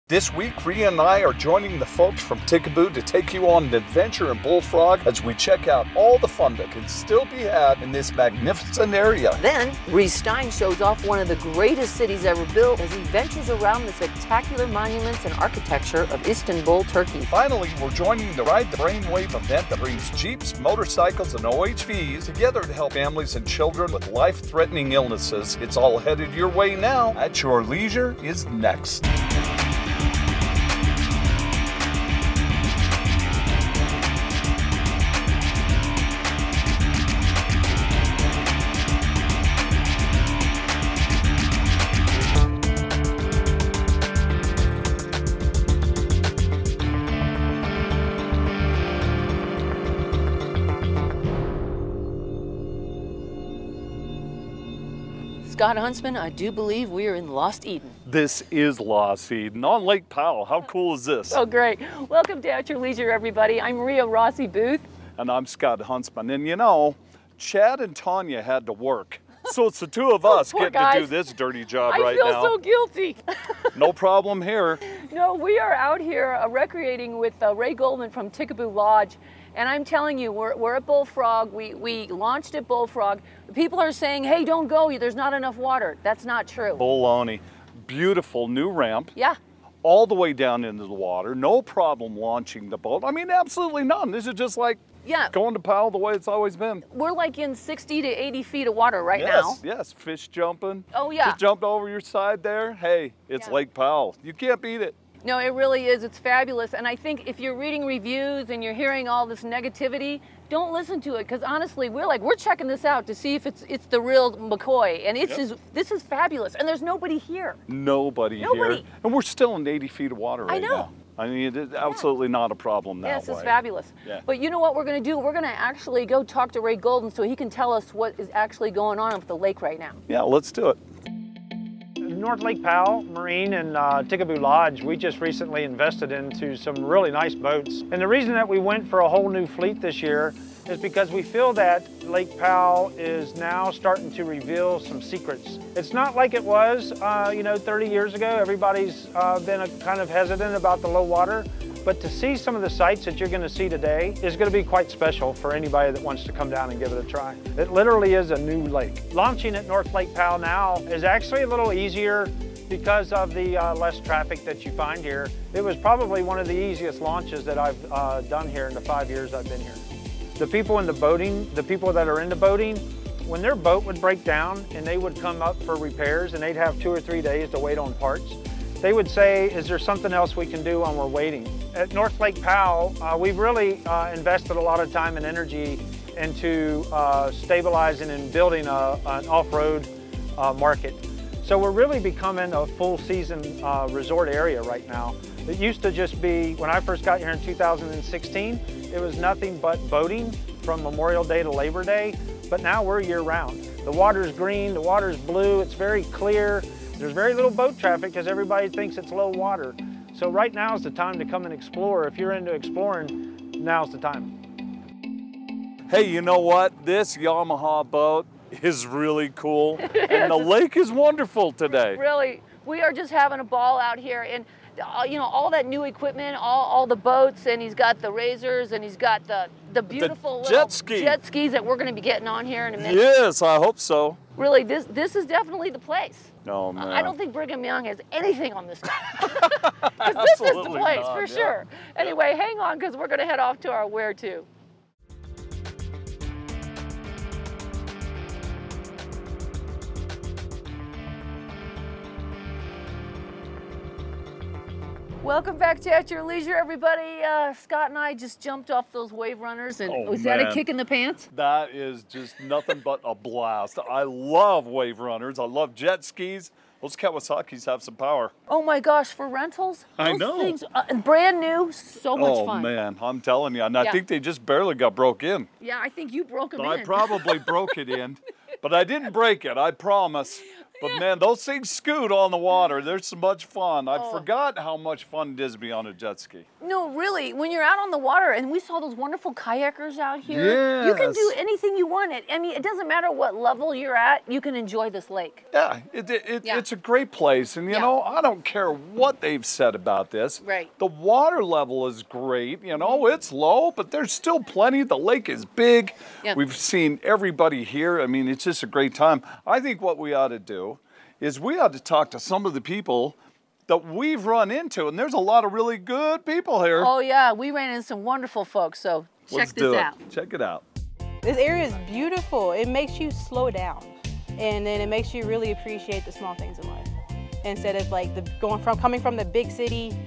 This week, Ria and I are joining the folks from Ticaboo to take you on an adventure in Bullfrog as we check out all the fun that can still be had in this magnificent area. Then, Ria Stein shows off one of the greatest cities ever built as he ventures around the spectacular monuments and architecture of Istanbul, Turkey. Finally, we're joining the Ride the Brainwave event that brings Jeeps, motorcycles, and OHVs together to help families and children with life-threatening illnesses. It's all headed your way now. At Your Leisure is next. Scott Huntsman, I do believe we are in Lost Eden. This is Lost Eden on Lake Powell. How cool is this? Oh, great. Welcome to At Your Leisure, everybody. I'm Ria Rossi Booth. And I'm Scott Huntsman. And you know, Chad and Tonya had to work. So it's the two of us getting to do this dirty job right now. I feel so guilty. No problem here. No, we are out here recreating with Ray Goldman from Ticaboo Lodge. And I'm telling you, we're at Bullfrog. We launched at Bullfrog. People are saying, hey, don't go, there's not enough water. That's not true. Baloney. Beautiful new ramp. Yeah. All the way down into the water. No problem launching the boat. I mean, absolutely none. This is just like going to Powell the way it's always been. We're like in 60 to 80 feet of water right now. Yes, fish jumping. Oh, yeah. Just jumped over your side there. Hey, it's Lake Powell. You can't beat it. No, it really is. It's fabulous. And I think if you're reading reviews and you're hearing all this negativity, don't listen to it, because honestly, we're checking this out to see if it's the real McCoy, and this is fabulous. And there's nobody here. Nobody here. And we're still in 80 feet of water right now. I mean, it's absolutely not a problem that way. Yes, it's fabulous. Yeah. But you know what we're going to do? We're going to actually go talk to Ray Golden so he can tell us what is actually going on with the lake right now. Yeah, let's do it. North Lake Powell, Marina, and Ticaboo Lodge, we just recently invested into some really nice boats. And the reason that we went for a whole new fleet this year is because we feel that Lake Powell is now starting to reveal some secrets. It's not like it was, 30 years ago. Everybody's been kind of hesitant about the low water. But to see some of the sights that you're going to see today is going to be quite special for anybody that wants to come down and give it a try. It literally is a new lake. Launching at North Lake Powell now is actually a little easier because of the less traffic that you find here. It was probably one of the easiest launches that I've done here in the 5 years I've been here. The people in the boating, the people that are into boating, when their boat would break down and they would come up for repairs and they'd have 2 or 3 days to wait on parts, they would say, is there something else we can do while we're waiting? At North Lake Powell, we've really invested a lot of time and energy into stabilizing and building an off-road market. So we're really becoming a full season resort area right now. It used to just be, when I first got here in 2016, it was nothing but boating from Memorial Day to Labor Day, but now we're year round. The water's green, the water's blue, it's very clear. There's very little boat traffic because everybody thinks it's low water. So right now is the time to come and explore. If you're into exploring, now's the time. Hey, you know what? This Yamaha boat is really cool. And the lake is wonderful today. Really, we are just having a ball out here. And all that new equipment, all the boats, and he's got the razors, and he's got the beautiful little jet skis that we're going to be getting on here in a minute. Yes, I hope so. Really, this is definitely the place. Oh, man. I don't think Brigham Young has anything on this guy. This is the place, for sure. Anyway, hang on, because we're going to head off to our where to. Welcome back to At Your Leisure, everybody. Scott and I just jumped off those wave runners, and was that a kick in the pants? That is just nothing but a blast. I love wave runners. I love jet skis. Those Kawasaki's have some power. Oh my gosh, for rentals? I know. Things, brand new, so much fun. Oh man, I'm telling you, and I think they just barely got broke in. Yeah, I think you broke them in. I probably broke it in, but I didn't break it, I promise. But man, those things scoot on the water. They're so much fun. I forgot how much fun it is to be on a jet ski. No, really, when you're out on the water, and we saw those wonderful kayakers out here, you can do anything you want. I mean, it doesn't matter what level you're at, you can enjoy this lake. Yeah, it's a great place. And, you know, I don't care what they've said about this. Right. The water level is great. You know, it's low, but there's still plenty. The lake is big. Yeah. We've seen everybody here. I mean, it's just a great time. I think what we ought to do is we ought to talk to some of the people that we've run into, and there's a lot of really good people here. Oh yeah, we ran into some wonderful folks, so check this out. Check it out. This area is beautiful. It makes you slow down, and then it makes you really appreciate the small things in life. Instead of like coming from the big city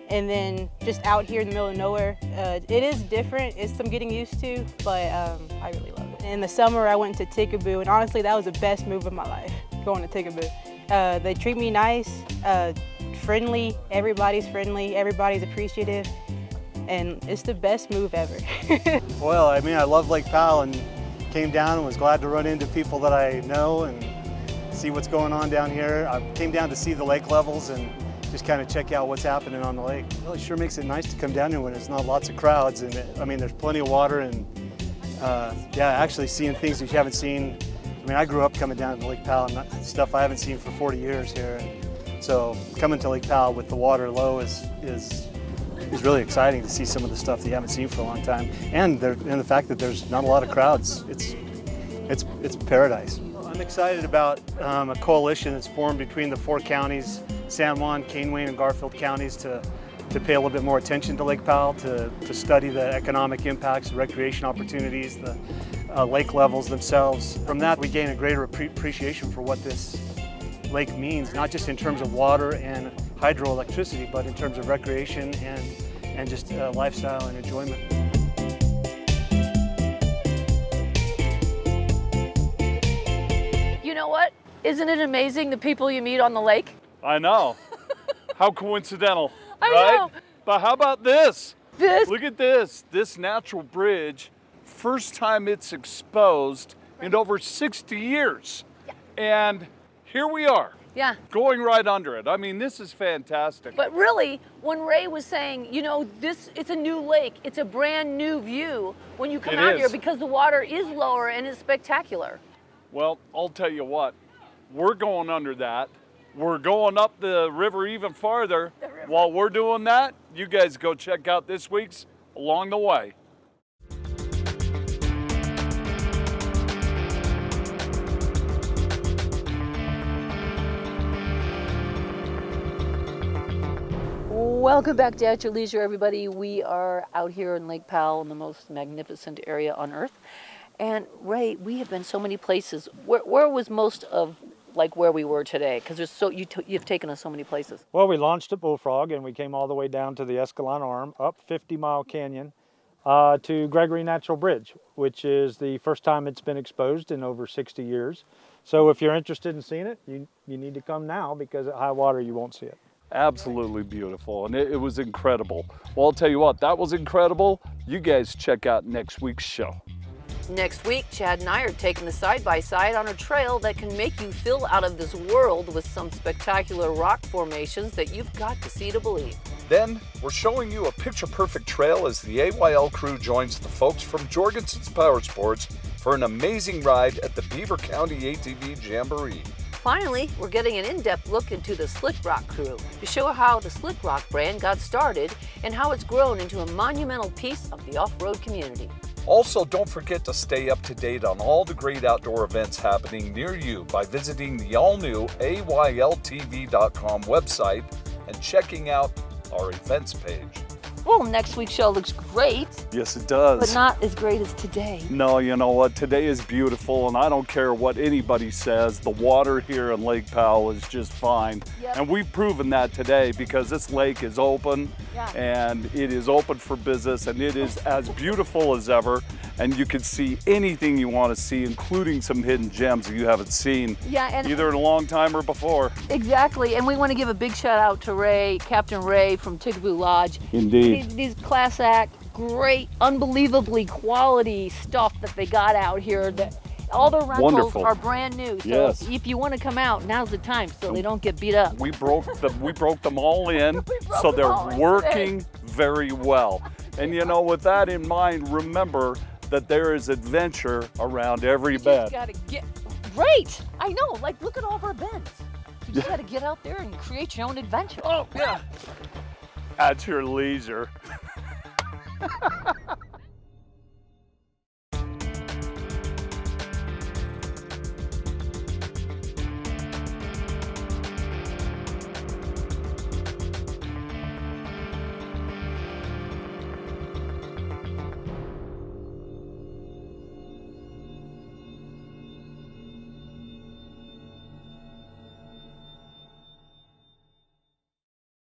and then just out here in the middle of nowhere. It is different, it's some getting used to, but I really love it. In the summer I went to Ticaboo, and honestly that was the best move of my life, going to Ticaboo. They treat me nice, friendly, everybody's appreciative, and it's the best move ever. Well, I mean, I love Lake Powell and came down and was glad to run into people that I know and see what's going on down here. I came down to see the lake levels and just kind of check out what's happening on the lake. It really sure makes it nice to come down here when there's not lots of crowds, and I mean, there's plenty of water, and yeah, actually seeing things that you haven't seen. I mean, I grew up coming down to Lake Powell, and stuff I haven't seen for 40 years here. And so coming to Lake Powell with the water low is really exciting to see some of the stuff that you haven't seen for a long time, and the fact that there's not a lot of crowds. It's paradise. I'm excited about a coalition that's formed between the 4 counties, San Juan, Cane, Wayne, and Garfield counties, to pay a little bit more attention to Lake Powell, to study the economic impacts, the recreation opportunities, the lake levels themselves. From that, we gain a greater appreciation for what this lake means, not just in terms of water and hydroelectricity, but in terms of recreation and just lifestyle and enjoyment. You know what? Isn't it amazing the people you meet on the lake? I know. How coincidental, I right? know. But how about this? This? Look at this. This natural bridge, first time it's exposed in over 60 years. Yeah. And here we are. Yeah. Going right under it. I mean, this is fantastic. But really, when Ray was saying, you know, it's a new lake, it's a brand new view when you come out here, because the water is lower and it's spectacular. Well, I'll tell you what, we're going under that. We're going up the river even farther. While we're doing that, you guys go check out this week's Along the Way. Welcome back to At Your Leisure, everybody. We are out here in Lake Powell, in the most magnificent area on earth. And Ray, we have been so many places. Where was most of like where we were today? Because you've taken us so many places. Well, we launched at Bullfrog, and we came all the way down to the Escalon Arm, up 50 Mile Canyon to Gregory Natural Bridge, which is the first time it's been exposed in over 60 years. So if you're interested in seeing it, you need to come now, because at high water you won't see it. Absolutely beautiful, and it was incredible. Well, I'll tell you what, that was incredible. You guys check out next week's show. Next week, Chad and I are taking the side-by-side on a trail that can make you feel out of this world, with some spectacular rock formations that you've got to see to believe. Then, we're showing you a picture-perfect trail as the AYL crew joins the folks from Jorgensen's Power Sports for an amazing ride at the Beaver County ATV Jamboree. Finally, we're getting an in-depth look into the Slick Rock crew to show how the Slick Rock brand got started and how it's grown into a monumental piece of the off-road community. Also, don't forget to stay up to date on all the great outdoor events happening near you by visiting the all-new AYLTV.com website and checking out our events page. Well, next week's show looks great. Yes, it does. But not as great as today. No, you know what? Today is beautiful, and I don't care what anybody says. The water here in Lake Powell is just fine. Yep. And we've proven that today, because this lake is open, and it is open for business, and it is as beautiful as ever. And you can see anything you want to see, including some hidden gems that you haven't seen either in a long time or before. Exactly, and we want to give a big shout out to Ray, Captain Ray from Ticaboo Lodge. Indeed. These class act, great, unbelievably quality stuff that they got out here. All the rentals Wonderful. are brand new. So Yes. if you want to come out, now's the time so they don't get beat up. We broke them all in, broke so them they're all in working very well. And you know, with that in mind, remember that there is adventure around every You bend. just gotta get, right, I know, like look at all of our bends. You just gotta get out there and create your own adventure. Oh, yeah. At your leisure.